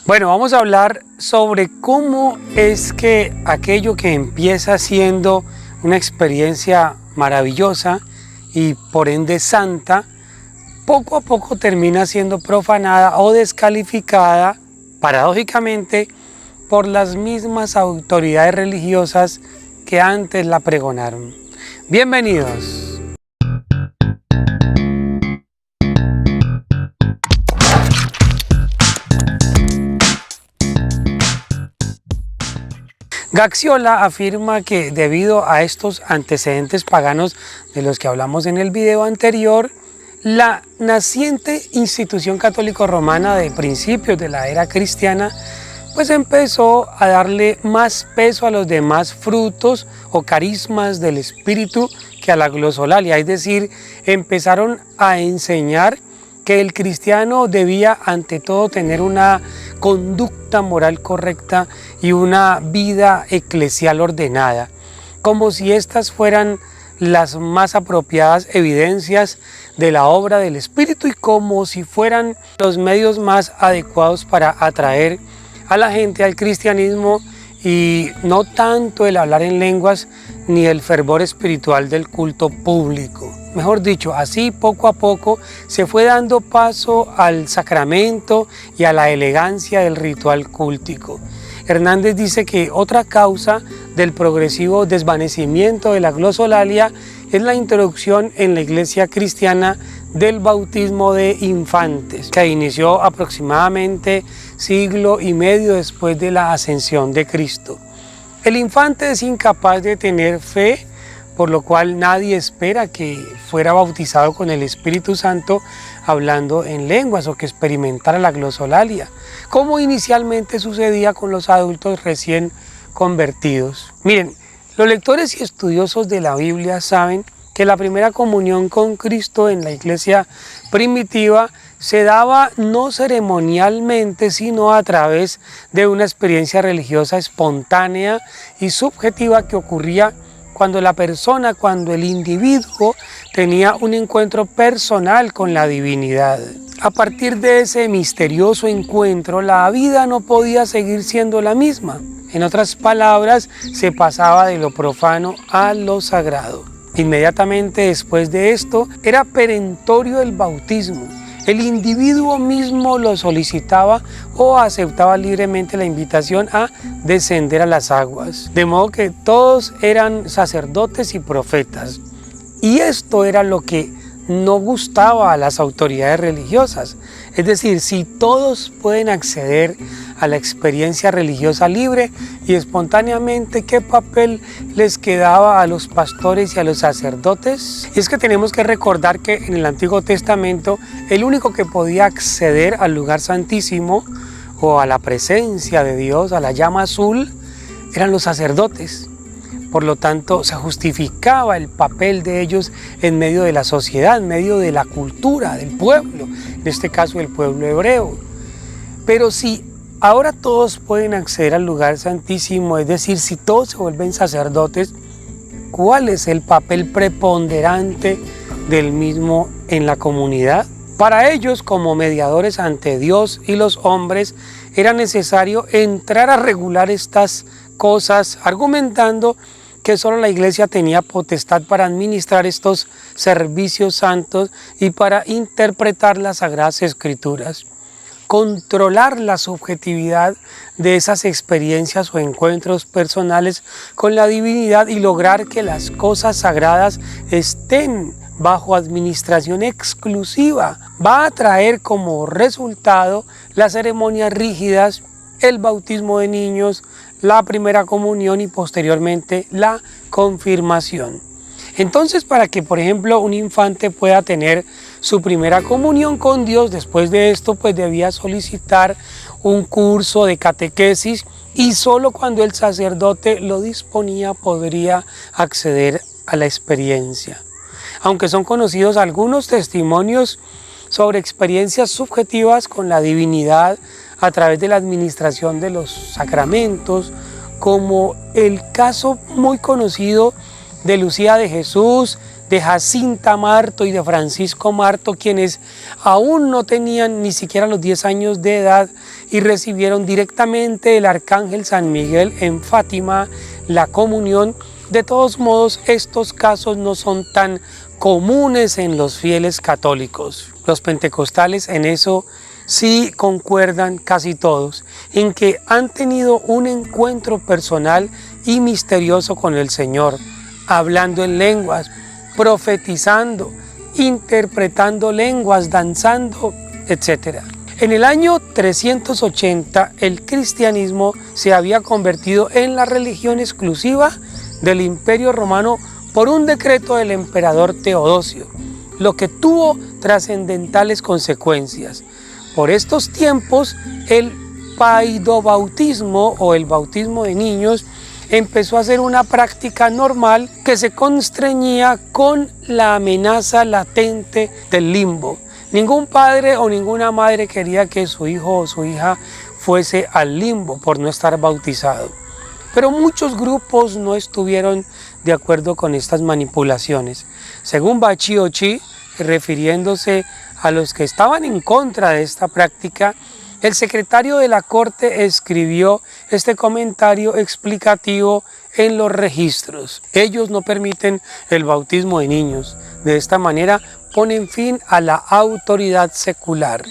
Bueno, vamos a hablar sobre cómo es que aquello que empieza siendo una experiencia maravillosa y por ende santa, poco a poco termina siendo profanada o descalificada, paradójicamente, por las mismas autoridades religiosas que antes la pregonaron. Bienvenidos. Gaxiola afirma que debido a estos antecedentes paganos de los que hablamos en el video anterior, la naciente institución católico-romana de principios de la era cristiana pues empezó a darle más peso a los demás frutos o carismas del espíritu que a la glosolalia, es decir, empezaron a enseñar que el cristiano debía ante todo tener una conducta moral correcta y una vida eclesial ordenada, como si estas fueran las más apropiadas evidencias de la obra del Espíritu y como si fueran los medios más adecuados para atraer a la gente al cristianismo y no tanto el hablar en lenguas ni el fervor espiritual del culto público. Mejor dicho, así poco a poco se fue dando paso al sacramento y a la elegancia del ritual cúltico. Hernández dice que otra causa del progresivo desvanecimiento de la glosolalia es la introducción en la iglesia cristiana del bautismo de infantes, que inició aproximadamente siglo y medio después de la ascensión de Cristo. El infante es incapaz de tener fe, por lo cual nadie espera que fuera bautizado con el Espíritu Santo hablando en lenguas o que experimentara la glosolalia, como inicialmente sucedía con los adultos recién convertidos. Miren, los lectores y estudiosos de la Biblia saben que la primera comunión con Cristo en la iglesia primitiva se daba no ceremonialmente, sino a través de una experiencia religiosa espontánea y subjetiva que ocurría cuando el individuo tenía un encuentro personal con la divinidad. A partir de ese misterioso encuentro, la vida no podía seguir siendo la misma. En otras palabras, se pasaba de lo profano a lo sagrado. Inmediatamente después de esto, era perentorio el bautismo. El individuo mismo lo solicitaba o aceptaba libremente la invitación a descender a las aguas. De modo que todos eran sacerdotes y profetas. Y esto era lo que no gustaba a las autoridades religiosas. Es decir, si todos pueden acceder a la experiencia religiosa libre y espontáneamente, ¿qué papel les quedaba a los pastores y a los sacerdotes? Y es que tenemos que recordar que en el Antiguo Testamento el único que podía acceder al lugar santísimo o a la presencia de Dios, a la llama azul, eran los sacerdotes. Por lo tanto, se justificaba el papel de ellos en medio de la sociedad, en medio de la cultura del pueblo, en este caso el pueblo hebreo. Pero si ahora todos pueden acceder al lugar santísimo, es decir, si todos se vuelven sacerdotes, ¿cuál es el papel preponderante del mismo en la comunidad? Para ellos, como mediadores ante Dios y los hombres, era necesario entrar a regular estas cosas, argumentando que solo la iglesia tenía potestad para administrar estos servicios santos y para interpretar las Sagradas Escrituras. Controlar la subjetividad de esas experiencias o encuentros personales con la divinidad y lograr que las cosas sagradas estén bajo administración exclusiva va a traer como resultado las ceremonias rígidas, el bautismo de niños, la primera comunión y posteriormente la confirmación. Entonces, para que, por ejemplo, un infante pueda tener su primera comunión con Dios, después de esto, pues debía solicitar un curso de catequesis y solo cuando el sacerdote lo disponía podría acceder a la experiencia. Aunque son conocidos algunos testimonios sobre experiencias subjetivas con la divinidad a través de la administración de los sacramentos, como el caso muy conocido de Lucía de Jesús, de Jacinta Marto y de Francisco Marto, quienes aún no tenían ni siquiera los 10 años de edad y recibieron directamente del Arcángel San Miguel en Fátima la comunión. De todos modos, estos casos no son tan comunes en los fieles católicos. Los pentecostales en eso sí concuerdan casi todos, en que han tenido un encuentro personal y misterioso con el Señor, hablando en lenguas, profetizando, interpretando lenguas, danzando, etc. En el año 380, el cristianismo se había convertido en la religión exclusiva del Imperio Romano por un decreto del emperador Teodosio, lo que tuvo trascendentales consecuencias. Por estos tiempos, el paidobautismo o el bautismo de niños empezó a ser una práctica normal que se constreñía con la amenaza latente del limbo. Ningún padre o ninguna madre quería que su hijo o su hija fuese al limbo por no estar bautizado. Pero muchos grupos no estuvieron de acuerdo con estas manipulaciones. Según Bachiochi, refiriéndose a los que estaban en contra de esta práctica, el secretario de la corte escribió este comentario explicativo en los registros. Ellos no permiten el bautismo de niños. De esta manera ponen fin a la autoridad secular.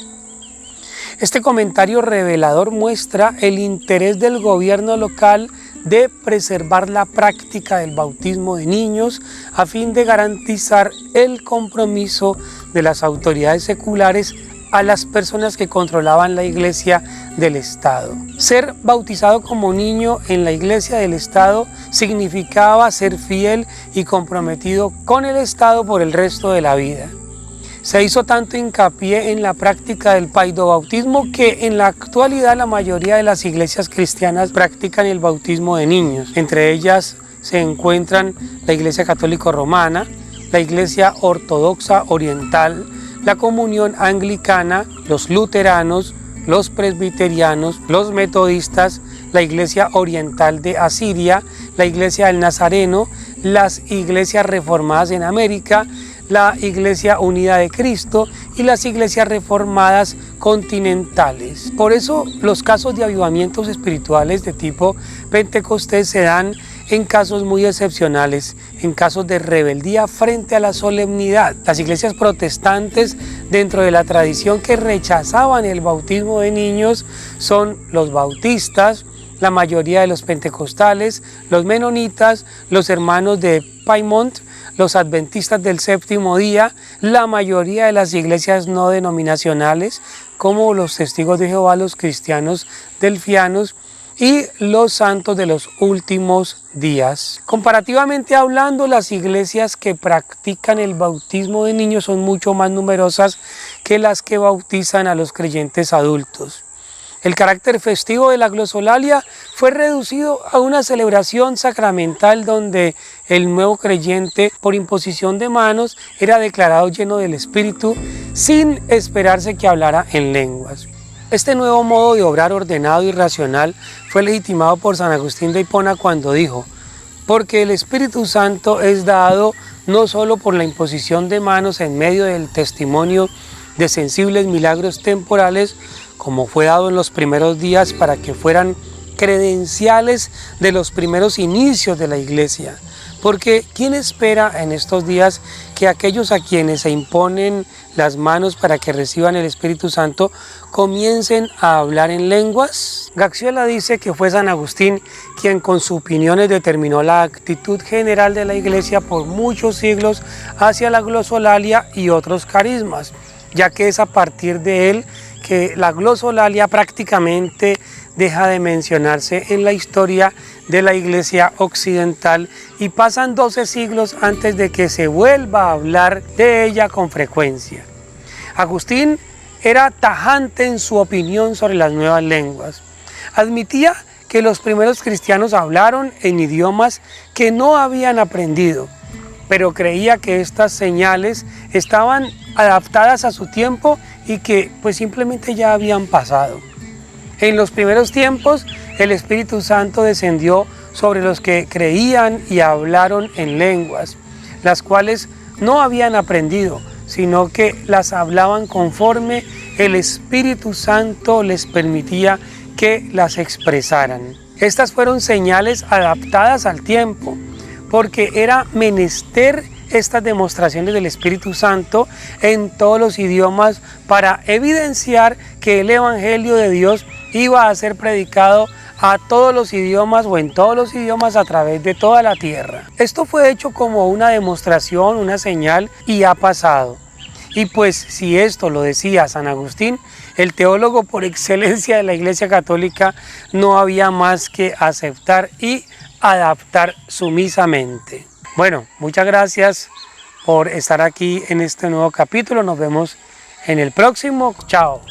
Este comentario revelador muestra el interés del gobierno local de preservar la práctica del bautismo de niños a fin de garantizar el compromiso de las autoridades seculares a las personas que controlaban la iglesia del Estado. Ser bautizado como niño en la iglesia del Estado significaba ser fiel y comprometido con el Estado por el resto de la vida. Se hizo tanto hincapié en la práctica del paidobautismo que en la actualidad la mayoría de las iglesias cristianas practican el bautismo de niños. Entre ellas se encuentran la Iglesia Católica Romana, la Iglesia Ortodoxa Oriental, la Comunión Anglicana, los luteranos, los presbiterianos, los metodistas, la Iglesia Oriental de Asiria, la Iglesia del Nazareno, las iglesias reformadas en América, la Iglesia Unida de Cristo y las iglesias reformadas continentales. Por eso los casos de avivamientos espirituales de tipo pentecostés se dan en casos muy excepcionales, en casos de rebeldía frente a la solemnidad. Las iglesias protestantes dentro de la tradición que rechazaban el bautismo de niños son los bautistas, la mayoría de los pentecostales, los menonitas, los hermanos de Paimont, los adventistas del séptimo día, la mayoría de las iglesias no denominacionales, como los testigos de Jehová, los cristianos delfianos y los santos de los últimos días. Comparativamente hablando, las iglesias que practican el bautismo de niños son mucho más numerosas que las que bautizan a los creyentes adultos. El carácter festivo de la glosolalia fue reducido a una celebración sacramental donde el nuevo creyente, por imposición de manos, era declarado lleno del Espíritu sin esperarse que hablara en lenguas. Este nuevo modo de obrar ordenado y racional fue legitimado por San Agustín de Hipona cuando dijo: porque el Espíritu Santo es dado no solo por la imposición de manos en medio del testimonio de sensibles milagros temporales, como fue dado en los primeros días para que fueran credenciales de los primeros inicios de la iglesia. Porque ¿quién espera en estos días que aquellos a quienes se imponen las manos para que reciban el Espíritu Santo comiencen a hablar en lenguas? Gaxiola dice que fue San Agustín quien con sus opiniones determinó la actitud general de la iglesia por muchos siglos hacia la glosolalia y otros carismas, ya que es a partir de él que la glosolalia prácticamente deja de mencionarse en la historia de la iglesia occidental y pasan 12 siglos antes de que se vuelva a hablar de ella con frecuencia. Agustín era tajante en su opinión sobre las nuevas lenguas. Admitía que los primeros cristianos hablaron en idiomas que no habían aprendido, pero creía que estas señales estaban adaptadas a su tiempo y que pues simplemente ya habían pasado. En los primeros tiempos el Espíritu Santo descendió sobre los que creían y hablaron en lenguas, las cuales no habían aprendido, sino que las hablaban conforme el Espíritu Santo les permitía que las expresaran. Estas fueron señales adaptadas al tiempo, porque era menester estas demostraciones del Espíritu Santo en todos los idiomas para evidenciar que el Evangelio de Dios iba a ser predicado a todos los idiomas o en todos los idiomas a través de toda la tierra. Esto fue hecho como una demostración, una señal, y ha pasado. Y pues si esto lo decía San Agustín, el teólogo por excelencia de la Iglesia Católica, no había más que aceptar y adaptar sumisamente. Bueno, muchas gracias por estar aquí en este nuevo capítulo. Nos vemos en el próximo. Chao.